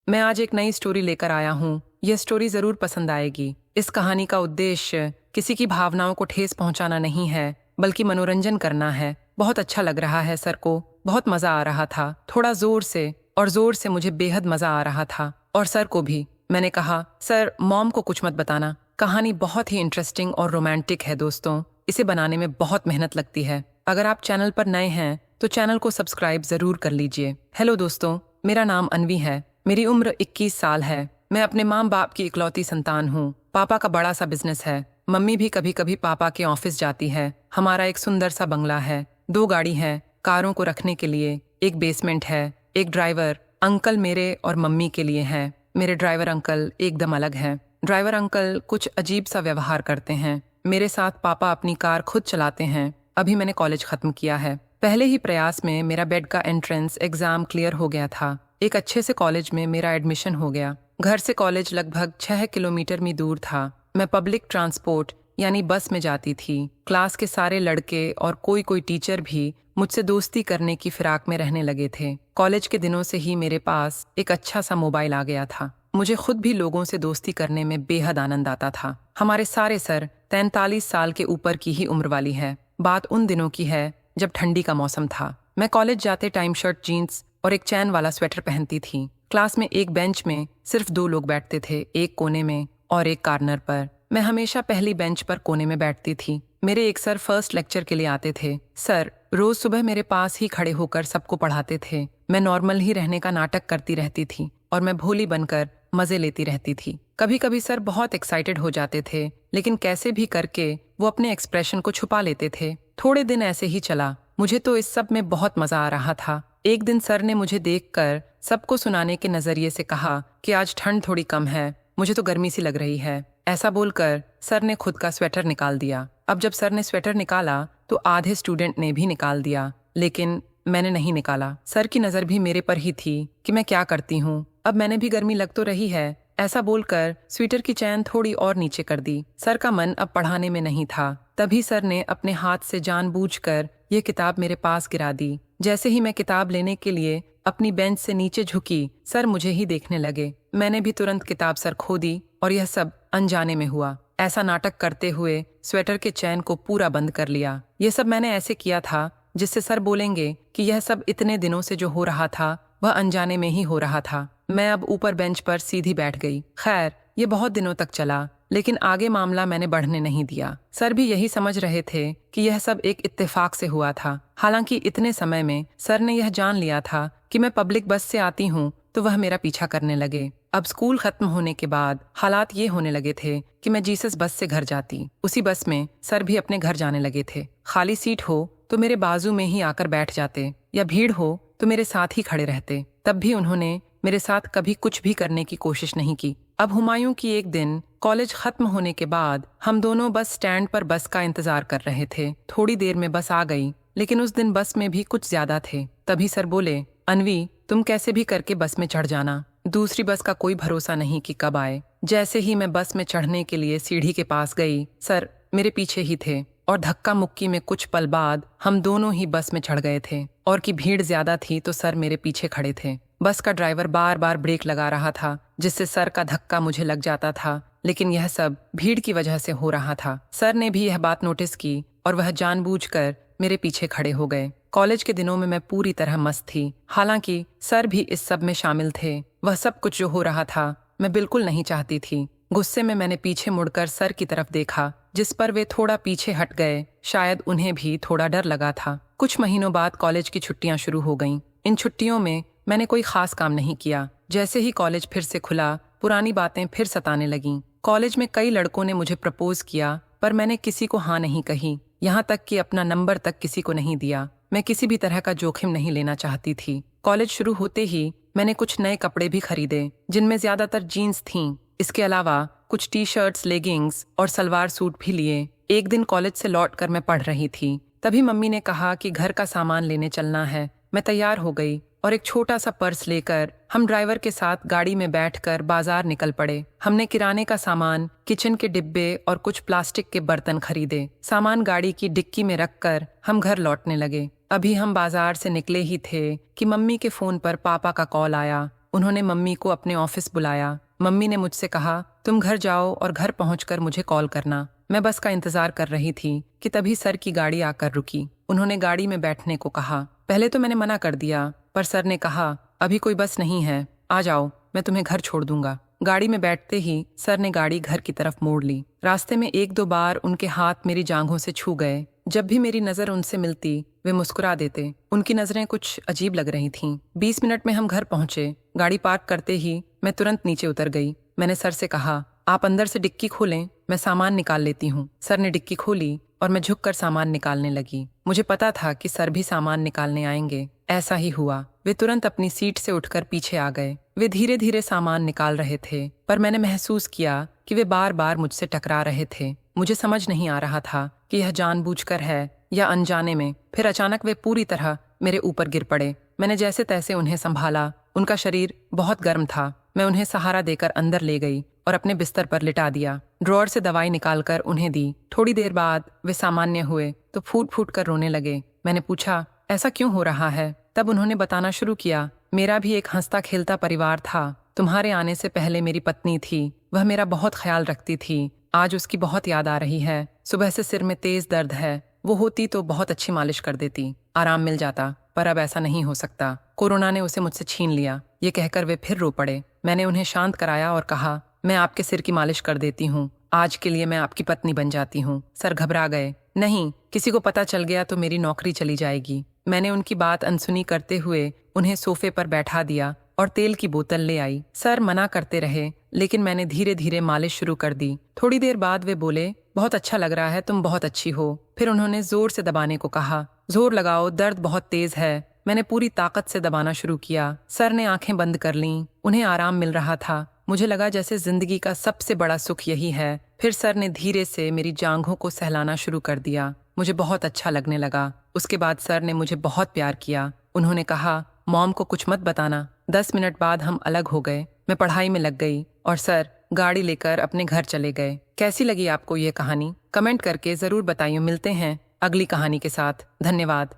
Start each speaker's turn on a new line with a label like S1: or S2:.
S1: मैं आज एक नई स्टोरी लेकर आया हूँ। यह स्टोरी जरूर पसंद आएगी। इस कहानी का उद्देश्य किसी की भावनाओं को ठेस पहुंचाना नहीं है, बल्कि मनोरंजन करना है। बहुत अच्छा लग रहा है सर को, बहुत मजा आ रहा था। थोड़ा जोर से मुझे बेहद मजा आ रहा था, और सर को भी। मैंने कहा, सर मॉम को कुछ मत बताना। कहानी बहुत ही इंटरेस्टिंग और रोमांटिक है दोस्तों। इसे बनाने में बहुत मेहनत लगती है। अगर आप चैनल पर नए हैं तो चैनल को सब्सक्राइब जरूर कर लीजिए। हेलो दोस्तों, मेरा नाम अनवी है। मेरी उम्र 21 साल है। मैं अपने माँ बाप की इकलौती संतान हूँ। पापा का बड़ा सा बिजनेस है। मम्मी भी कभी कभी पापा के ऑफिस जाती है। हमारा एक सुंदर सा बंगला है, 2 गाड़ी है, कारों को रखने के लिए, एक बेसमेंट है, एक ड्राइवर अंकल मेरे और मम्मी के लिए है। मेरे ड्राइवर अंकल एकदम अलग हैं। ड्राइवर अंकल कुछ अजीब सा व्यवहार करते हैं। मेरे साथ पापा अपनी कार खुद चलाते हैं। अभी मैंने कॉलेज खत्म किया है। पहले ही प्रयास में मेरा बेड का एंट्रेंस एग्जाम क्लियर हो गया था। एक अच्छे से कॉलेज में मेरा एडमिशन हो गया। घर से कॉलेज लगभग 6 किलोमीटर में दूर था। मैं पब्लिक ट्रांसपोर्ट यानी बस में जाती थी। क्लास के सारे लड़के और कोई कोई टीचर भी मुझसे दोस्ती करने की फिराक में रहने लगे थे। कॉलेज के दिनों से ही मेरे पास एक अच्छा सा मोबाइल आ गया था। मुझे खुद भी लोगों से दोस्ती करने में बेहद आनंद आता था। हमारे सारे सर 43 साल के ऊपर की ही उम्र वाली है। बात उन दिनों की है जब ठंडी का मौसम था। मैं कॉलेज जाते टाइम शर्ट, जीन्स और एक चैन वाला स्वेटर पहनती थी। क्लास में एक बेंच में सिर्फ 2 लोग बैठते थे, एक कोने में और एक कॉर्नर पर। मैं हमेशा पहली बेंच पर कोने में बैठती थी। मेरे एक सर फर्स्ट लेक्चर के लिए आते थे। सर रोज सुबह मेरे पास ही खड़े होकर सबको पढ़ाते थे। मैं नॉर्मल ही रहने का नाटक करती रहती थी और मैं भोली बनकर मजे लेती रहती थी। कभी कभी सर बहुत एक्साइटेड हो जाते थे, लेकिन कैसे भी करके वो अपने एक्सप्रेशन को छुपा लेते थे। थोड़े दिन ऐसे ही चला। मुझे तो इस सब में बहुत मजा आ रहा था। एक दिन सर ने मुझे देखकर सबको सुनाने के नजरिए से कहा कि आज ठंड थोड़ी कम है, मुझे तो गर्मी सी लग रही है। ऐसा बोलकर सर ने खुद का स्वेटर निकाल दिया। अब जब सर ने स्वेटर निकाला तो आधे स्टूडेंट ने भी निकाल दिया, लेकिन मैंने नहीं निकाला। सर की नजर भी मेरे पर ही थी कि मैं क्या करती हूँ। अब मैंने भी गर्मी लग तो रही है। ऐसा बोलकर स्वेटर की चैन थोड़ी और नीचे कर दी। सर का मन अब पढ़ाने में नहीं था। तभी सर ने अपने हाथ से जानबूझकर ये किताब मेरे पास गिरा दी। जैसे ही मैं किताब लेने के लिए अपनी बेंच से नीचे झुकी, सर मुझे ही देखने लगे। मैंने भी तुरंत किताब सर खो दी और यह सब अनजाने में हुआ। ऐसा नाटक करते हुए स्वेटर के चैन को पूरा बंद कर लिया। ये सब मैंने ऐसे किया था जिससे सर बोलेंगे कि यह सब इतने दिनों से जो हो रहा था वह अनजाने में ही हो रहा था। मैं अब ऊपर बेंच पर सीधी बैठ गई। खैर, ये बहुत दिनों तक चला, लेकिन आगे मामला मैंने बढ़ने नहीं दिया। सर भी यही समझ रहे थे कि यह सब एक इत्तेफाक से हुआ था। हालांकि इतने समय में सर ने यह जान लिया था कि मैं पब्लिक बस से आती हूँ तो वह मेरा पीछा करने लगे। अब स्कूल खत्म होने के बाद हालात ये होने लगे थे कि मैं जीसस बस से घर जाती। उसी बस में सर भी अपने घर जाने लगे थे। खाली सीट हो तो मेरे बाजू में ही आकर बैठ जाते, या भीड़ हो तो मेरे साथ ही खड़े रहते। तब भी उन्होंने मेरे साथ कभी कुछ भी करने की कोशिश नहीं की। अब हुमायूं की एक दिन कॉलेज खत्म होने के बाद हम दोनों बस स्टैंड पर बस का इंतजार कर रहे थे। थोड़ी देर में बस आ गई, लेकिन उस दिन बस में भी कुछ ज्यादा थे। तभी सर बोले, अनवी तुम कैसे भी करके बस में चढ़ जाना, दूसरी बस का कोई भरोसा नहीं कि कब आए। जैसे ही मैं बस में चढ़ने के लिए सीढ़ी के पास गई, सर मेरे पीछे ही थे और धक्का मुक्की में कुछ पल बाद हम दोनों ही बस में चढ़ गए थे। और कि भीड़ ज्यादा थी तो सर मेरे पीछे खड़े थे। बस का ड्राइवर बार बार ब्रेक लगा रहा था, जिससे सर का धक्का मुझे लग जाता था, लेकिन यह सब भीड़ की वजह से हो रहा था। सर ने भी यह बात नोटिस की और वह जानबूझकर मेरे पीछे खड़े हो गए। कॉलेज के दिनों में मैं पूरी तरह मस्त थी। हालांकि सर भी इस सब में शामिल थे। वह सब कुछ जो हो रहा था मैं बिल्कुल नहीं चाहती थी। गुस्से में मैंने पीछे मुड़कर सर की तरफ देखा, जिस पर वे थोड़ा पीछे हट गए। शायद उन्हें भी थोड़ा डर लगा था। कुछ महीनों बाद कॉलेज की छुट्टियां शुरू हो गईं। इन छुट्टियों में मैंने कोई खास काम नहीं किया। जैसे ही कॉलेज फिर से खुला, पुरानी बातें फिर सताने लगीं। कॉलेज में कई लड़कों ने मुझे प्रपोज किया, पर मैंने किसी को हाँ नहीं कही। यहाँ तक कि अपना नंबर तक किसी को नहीं दिया। मैं किसी भी तरह का जोखिम नहीं लेना चाहती थी। कॉलेज शुरू होते ही मैंने कुछ नए कपड़े भी खरीदे, जिनमें ज्यादातर जीन्स थीं। इसके अलावा कुछ टी शर्ट्स, लेगिंग्स और सलवार सूट भी लिए। एक दिन कॉलेज से लौटकर मैं पढ़ रही थी, तभी मम्मी ने कहा कि घर का सामान लेने चलना है। मैं तैयार हो गई और एक छोटा सा पर्स लेकर हम ड्राइवर के साथ गाड़ी में बैठकर बाजार निकल पड़े। हमने किराने का सामान, किचन के डिब्बे और कुछ प्लास्टिक के बर्तन खरीदे। सामान गाड़ी की डिक्की में रखकर हम घर लौटने लगे। अभी हम बाजार से निकले ही थे कि मम्मी के फोन पर पापा का कॉल आया। उन्होंने मम्मी को अपने ऑफिस बुलाया। मम्मी ने मुझसे कहा, तुम घर जाओ और घर पहुंचकर मुझे कॉल करना। मैं बस का इंतजार कर रही थी कि तभी सर की गाड़ी आकर रुकी। उन्होंने गाड़ी में बैठने को कहा। पहले तो मैंने मना कर दिया, पर सर ने कहा, अभी कोई बस नहीं है, आ जाओ, मैं तुम्हें घर छोड़ दूंगा। गाड़ी में बैठते ही सर ने गाड़ी घर की तरफ मोड़ ली। रास्ते में एक दो बार उनके हाथ मेरी जांघों से छू गए। जब भी मेरी नजर उनसे मिलती वे मुस्कुरा देते। उनकी नजरें कुछ अजीब लग रही थीं। 20 मिनट में हम घर पहुंचे। गाड़ी पार्क करते ही मैं तुरंत नीचे उतर गई। मैंने सर से कहा, आप अंदर से डिक्की खोलें, मैं सामान निकाल लेती हूँ। सर ने डिक्की खोली और मैं झुककर सामान निकालने लगी। मुझे पता था कि सर भी सामान निकालने आएंगे। ऐसा ही हुआ। वे तुरंत अपनी सीट से उठकर पीछे आ गए। वे धीरे धीरे सामान निकाल रहे थे, पर मैंने महसूस किया कि वे बार बार मुझसे टकरा रहे थे। मुझे समझ नहीं आ रहा था कि यह जानबूझकर है या अनजाने में। फिर अचानक वे पूरी तरह मेरे ऊपर गिर पड़े। मैंने जैसे तैसे उन्हें संभाला। उनका शरीर बहुत गर्म था। मैं उन्हें सहारा देकर अंदर ले गई और अपने बिस्तर पर लिटा दिया। ड्रॉअर से दवाई निकालकर उन्हें दी। थोड़ी देर बाद वे सामान्य हुए तो फूट फूट कर रोने लगे। मैंने पूछा, ऐसा क्यों हो रहा है? तब उन्होंने बताना शुरू किया, मेरा भी एक हंसता खेलता परिवार था। तुम्हारे आने से पहले मेरी पत्नी थी, वह मेरा बहुत ख्याल रखती थी। आज उसकी बहुत याद आ रही है। सुबह से सिर में तेज दर्द है। वो होती तो बहुत अच्छी मालिश कर देती, आराम मिल जाता, पर अब ऐसा नहीं हो सकता। कोरोना ने उसे मुझसे छीन लिया। ये कहकर वे फिर रो पड़े। मैंने उन्हें शांत कराया और कहा, मैं आपके सिर की मालिश कर देती हूँ। आज के लिए मैं आपकी पत्नी बन जाती हूँ। सर घबरा गए। नहीं, किसी को पता चल गया तो मेरी नौकरी चली जाएगी। मैंने उनकी बात अनसुनी करते हुए उन्हें सोफे पर बैठा दिया और तेल की बोतल ले आई। सर मना करते रहे, लेकिन मैंने धीरे धीरे मालिश शुरू कर दी। थोड़ी देर बाद वे बोले, बहुत अच्छा लग रहा है, तुम बहुत अच्छी हो। फिर उन्होंने जोर से दबाने को कहा। जोर लगाओ, दर्द बहुत तेज है। मैंने पूरी ताकत से दबाना शुरू किया। सर ने आंखें बंद कर लीं। उन्हें आराम मिल रहा था। मुझे लगा जैसे जिंदगी का सबसे बड़ा सुख यही है। फिर सर ने धीरे से मेरी जांघों को सहलाना शुरू कर दिया। मुझे बहुत अच्छा लगने लगा। उसके बाद सर ने मुझे बहुत प्यार किया। उन्होंने कहा, मॉम को कुछ मत बताना। 10 मिनट बाद हम अलग हो गए। मैं पढ़ाई में लग गई और सर गाड़ी लेकर अपने घर चले गए। कैसी लगी आपको ये कहानी? कमेंट करके जरूर बताइए। मिलते हैं अगली कहानी के साथ। धन्यवाद।